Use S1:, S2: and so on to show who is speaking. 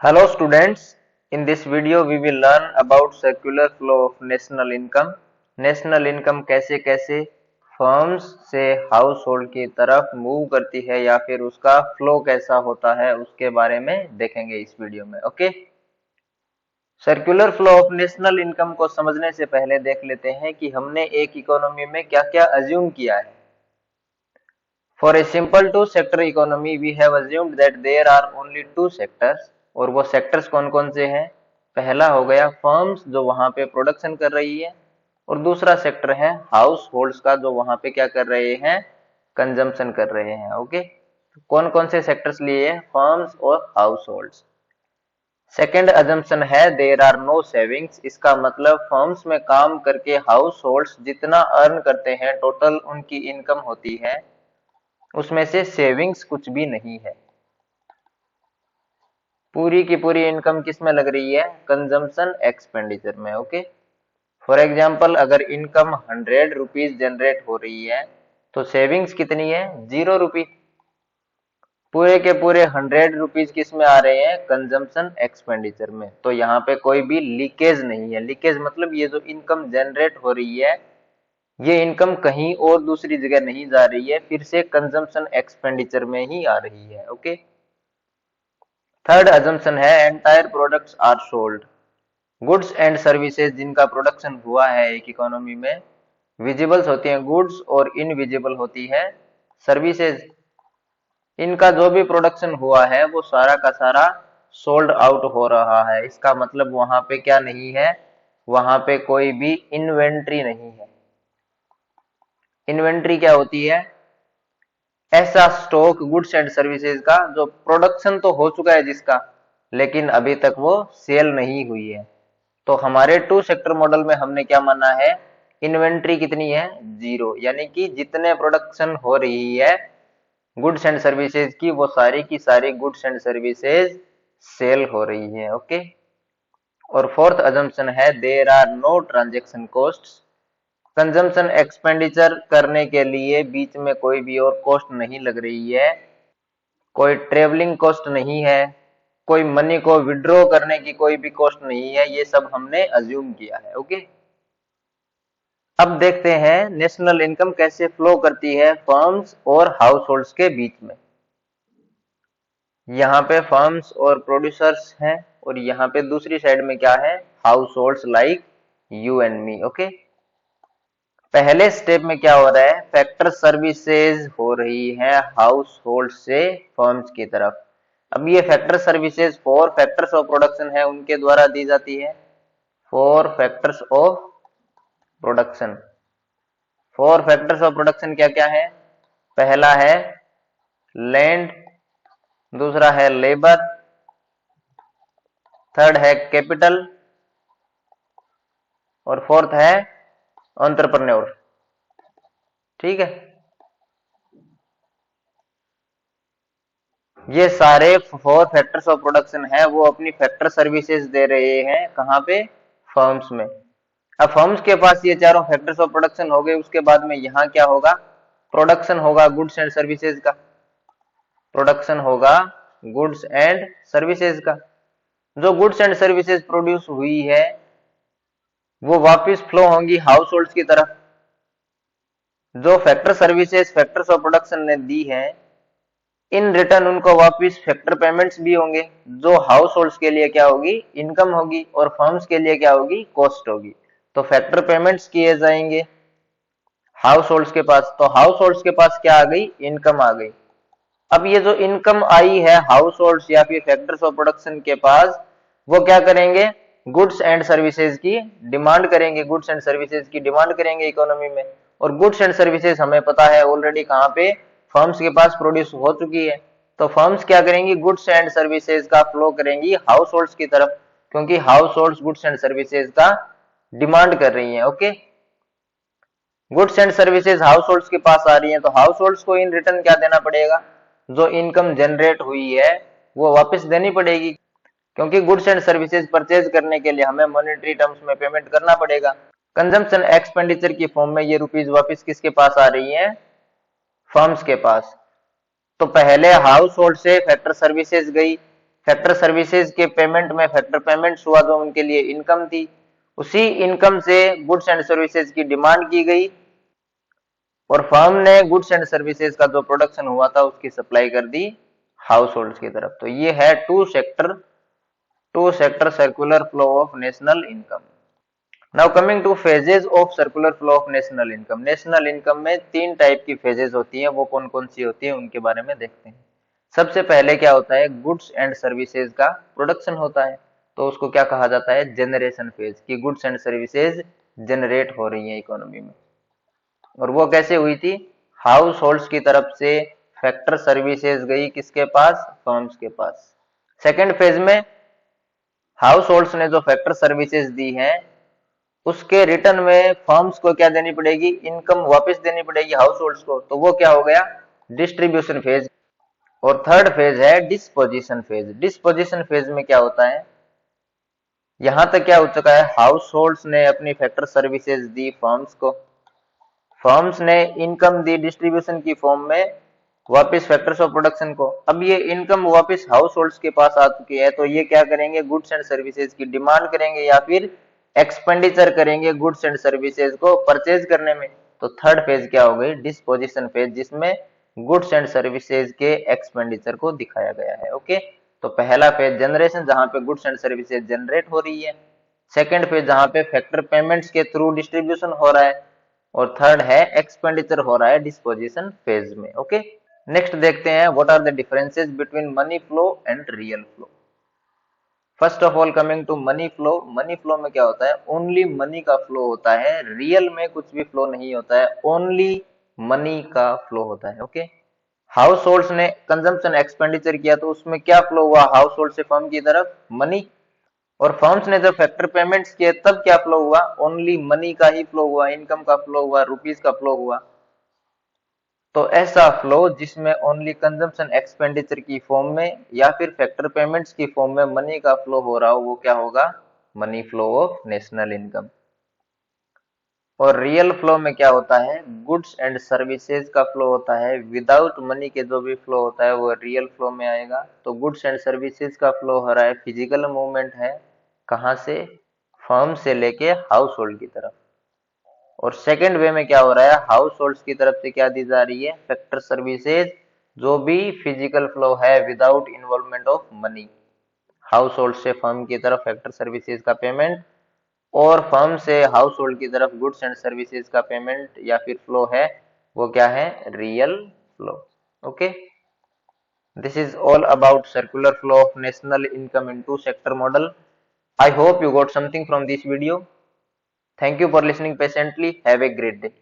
S1: Hello students, in this video we will learn about circular flow of national income. National income कैसे कैसे firms से house hold की तरफ move करती है या फिर उसका फ्लो कैसा होता है उसके बारे में देखेंगे इस वीडियो में। Okay, circular flow of national income को समझने से पहले देख लेते हैं कि हमने एक इकोनॉमी में क्या क्या अज्यूम किया है। For a simple two-sector economy, we have assumed that there are only two sectors, और वो सेक्टर्स कौन कौन से हैं। पहला हो गया फर्म्स जो वहां पे प्रोडक्शन कर रही है, और दूसरा सेक्टर है हाउस होल्ड्स का जो वहां पे क्या कर रहे हैं, कंजम्पशन कर रहे हैं। ओके, कौन कौन से सेक्टर्स लिए हैं, फर्म्स और हाउस होल्ड्स। सेकेंड अजम्पशन है देयर आर नो सेविंग्स, इसका मतलब फर्म्स में काम करके हाउस होल्ड्स जितना अर्न करते हैं टोटल उनकी इनकम होती है उसमें से सेविंग्स कुछ भी नहीं है। पूरी की पूरी इनकम किस में लग रही है, कंजम्पशन एक्सपेंडिचर में। ओके, फॉर एग्जांपल अगर इनकम 100 रुपीज जनरेट हो रही है तो सेविंग्स कितनी है, 0 रुपी। पूरे के पूरे 100 रुपीज किस में आ रहे हैं, कंजम्पशन एक्सपेंडिचर में। तो यहाँ पे कोई भी लीकेज नहीं है। लीकेज मतलब ये जो इनकम जनरेट हो रही है ये इनकम कहीं और दूसरी जगह नहीं जा रही है, फिर से कंजम्पशन एक्सपेंडिचर में ही आ रही है। ओके, थर्ड अजम्पशन है entire products are sold. Goods and services जिनका प्रोडक्शन हुआ है एक इकोनॉमी में, विजिबल्स होती हैं गुड्स और इनविजिबल होती है सर्विसेज। इनका जो भी प्रोडक्शन हुआ है वो सारा का सारा सोल्ड आउट हो रहा है। इसका मतलब वहां पे क्या नहीं है, वहां पे कोई भी इन्वेंट्री नहीं है। इन्वेंट्री क्या होती है, ऐसा स्टॉक गुड्स एंड सर्विसेज का जो प्रोडक्शन तो हो चुका है जिसका, लेकिन अभी तक वो सेल नहीं हुई है। तो हमारे टू सेक्टर मॉडल में हमने क्या माना है, इन्वेंट्री कितनी है, 0, यानी कि जितने प्रोडक्शन हो रही है गुड्स एंड सर्विसेज की वो सारी की सारी गुड्स एंड सर्विसेज सेल हो रही है। ओके, और फोर्थ अजम्पशन है there are no transaction costs. Consumption expenditure करने के लिए बीच में कोई भी और कॉस्ट नहीं लग रही है, कोई ट्रेवलिंग कॉस्ट नहीं है, कोई मनी को विड्रॉ करने की कोई भी कॉस्ट नहीं है, ये सब हमने अज्यूम किया है। ओके, अब देखते हैं नेशनल इनकम कैसे फ्लो करती है फर्म्स और हाउस होल्ड्स के बीच में। यहाँ पे फर्म्स और प्रोड्यूसर्स हैं और यहाँ पे दूसरी साइड में क्या है, house holds like you and me. Okay, पहले स्टेप में क्या हो रहा है, फैक्टर सर्विसेज हो रही है हाउस होल्ड से फर्म्स की तरफ। अब ये factor services for factors of production है उनके द्वारा दी जाती है, for factors of production. For factors of production क्या क्या है, पहला है लैंड, दूसरा है लेबर, थर्ड है कैपिटल, और फोर्थ है एंटरप्रेन्योर। ठीक है, ये सारे फोर फैक्टर्स ऑफ प्रोडक्शन है वो अपनी फैक्टर सर्विसेज दे रहे हैं कहाँ पे, फर्म्स में। अब फर्म्स के पास ये चारों फैक्टर्स ऑफ प्रोडक्शन हो गए, उसके बाद में यहाँ क्या होगा, प्रोडक्शन होगा गुड्स एंड सर्विसेज का। प्रोडक्शन होगा गुड्स एंड सर्विसेज का। जो गुड्स एंड सर्विसेज प्रोड्यूस हुई है वो वापस फ्लो होंगी हाउस होल्ड्स की तरफ। जो factor services factors of production ने दी है इन रिटर्न उनको वापस फैक्टर पेमेंट्स भी होंगे, जो हाउस होल्ड्स के लिए क्या होगी, इनकम होगी, और फर्म्स के लिए क्या होगी, कॉस्ट होगी। तो फैक्टर पेमेंट्स किए जाएंगे हाउस होल्ड्स के पास, तो हाउस होल्ड्स के पास क्या आ गई, इनकम आ गई। अब ये जो इनकम आई है हाउस होल्ड्स या फिर फैक्टर्स ऑफ प्रोडक्शन के पास, वो क्या करेंगे, गुड्स एंड सर्विसेज की डिमांड करेंगे, गुड्स एंड सर्विसेज की डिमांड करेंगे इकोनॉमी में। और गुड्स एंड सर्विसेज हमें पता है ऑलरेडी कहाँ पे, फर्म्स के पास प्रोड्यूस हो चुकी है। तो फर्म्स क्या करेंगी, गुड्स एंड सर्विसेज का फ्लो करेंगी हाउस होल्ड्स की तरफ, क्योंकि house holds goods and services का डिमांड कर रही है। Okay, goods and services house holds के पास आ रही है तो हाउस होल्ड्स को इन रिटर्न क्या देना पड़ेगा, जो इनकम जनरेट हुई है वो वापस देनी पड़ेगी, क्योंकि गुड्स एंड सर्विसेज परचेज करने के लिए हमें मॉनेटरी टर्म्स में पेमेंट करना पड़ेगा। कंजम्पशन एक्सपेंडिचर की फॉर्म में ये रुपीज वापस किसके पास आ रही है, फर्म्स के पास। तो पहले हाउस होल्ड से फैक्टर सर्विसेज गई, फैक्टर सर्विसेज के पेमेंट में फैक्टर पेमेंट्स हुआ जो उनके लिए इनकम थी, उसी इनकम से गुड्स एंड सर्विसेज की डिमांड की गई और फर्म ने गुड्स एंड सर्विसेज का जो प्रोडक्शन हुआ था उसकी सप्लाई कर दी हाउस होल्ड की तरफ। तो ये है two sector circular flow of national income. Now coming to phases of circular flow of national income. National income में 3 टाइप की फेजेस होती हैं, वो कौन कौन सी होती है उनके बारे में देखते हैं। सबसे पहले क्या होता है, गुड्स एंड सर्विसेज का प्रोडक्शन होता है, तो उसको क्या कहा जाता है, जनरेशन फेज, की गुड्स एंड सर्विसेज जनरेट हो रही है इकोनॉमी में। और वो कैसे हुई थी, हाउस होल्ड्स की तरफ से फैक्टर सर्विसेज गई किसके पास, फर्म्स के पास। सेकेंड फेज में हाउस होल्ड्स ने जो फैक्टर सर्विसेज दी है उसके रिटर्न में फर्म्स को क्या देनी पड़ेगी, इनकम वापस देनी पड़ेगी हाउस होल्ड्स को, तो वो क्या हो गया, डिस्ट्रीब्यूशन फेज। और थर्ड फेज है डिस्पोजिशन फेज। डिस्पोजिशन फेज में क्या होता है, यहां तक क्या हो चुका है, हाउस होल्ड्स ने अपनी फैक्टर सर्विसेज दी फर्म्स को, फर्म्स ने इनकम दी डिस्ट्रीब्यूशन की फॉर्म में वापस फैक्टर्स ऑफ प्रोडक्शन को। अब ये इनकम वापस हाउस होल्ड्स के पास आ चुकी है, तो ये क्या करेंगे, गुड्स एंड सर्विसेज की डिमांड करेंगे या फिर एक्सपेंडिचर करेंगे गुड्स एंड सर्विसेज को परचेज करने में। तो थर्ड फेज क्या हो गई, डिस्पोजिशन फेज, जिसमें गुड्स एंड सर्विसेज के एक्सपेंडिचर को दिखाया गया है। ओके, तो पहला फेज जनरेशन, जहां पे गुड्स एंड सर्विसेज जनरेट हो रही है। सेकंड फेज जहां पे फैक्टर पेमेंट्स के थ्रू डिस्ट्रीब्यूशन हो रहा है। और थर्ड है एक्सपेंडिचर हो रहा है डिस्पोजिशन फेज में। ओके, नेक्स्ट देखते हैं what are the differences between money flow and real flow. First of all coming to money flow. Money flow में क्या होता है, ओनली मनी का फ्लो होता है, रियल में कुछ भी फ्लो नहीं होता है, ओनली मनी का फ्लो होता है। ओके, हाउस होल्ड्स ने कंजम्पशन एक्सपेंडिचर किया तो उसमें क्या फ्लो हुआ, हाउस होल्ड से फर्म की तरफ मनी। और फर्म्स ने जब फैक्टर पेमेंट्स किए तब क्या फ्लो हुआ, ओनली मनी का ही फ्लो हुआ, इनकम का फ्लो हुआ, रुपीज का फ्लो हुआ। तो ऐसा फ्लो जिसमें ओनली कंजम्पशन एक्सपेंडिचर की फॉर्म में या फिर फैक्टर पेमेंट्स की फॉर्म में मनी का फ्लो हो रहा हो, वो क्या होगा, money flow of national income. और रियल फ्लो में क्या होता है, गुड्स एंड सर्विसेज का फ्लो होता है, विदाउट मनी के जो भी फ्लो होता है वो रियल फ्लो में आएगा। तो गुड्स एंड सर्विसेज का फ्लो हो रहा है, फिजिकल मूवमेंट है, कहां से, फर्म से लेके हाउस होल्ड की तरफ। और सेकंड वे में क्या हो रहा है, हाउस होल्ड्स की तरफ से क्या दी जा रही है, फैक्टर सर्विसेज, जो भी फिजिकल फ्लो है without involvement of money. House hold से फर्म की तरफ फैक्टर सर्विसेज का पेमेंट और फर्म से हाउस होल्ड की तरफ गुड्स एंड सर्विसेज का पेमेंट या फिर फ्लो है, वो क्या है, real flow. Okay, this is all about circular flow of national income in two sector model. I hope you got something from this video. Thank you for listening patiently. Have a great day.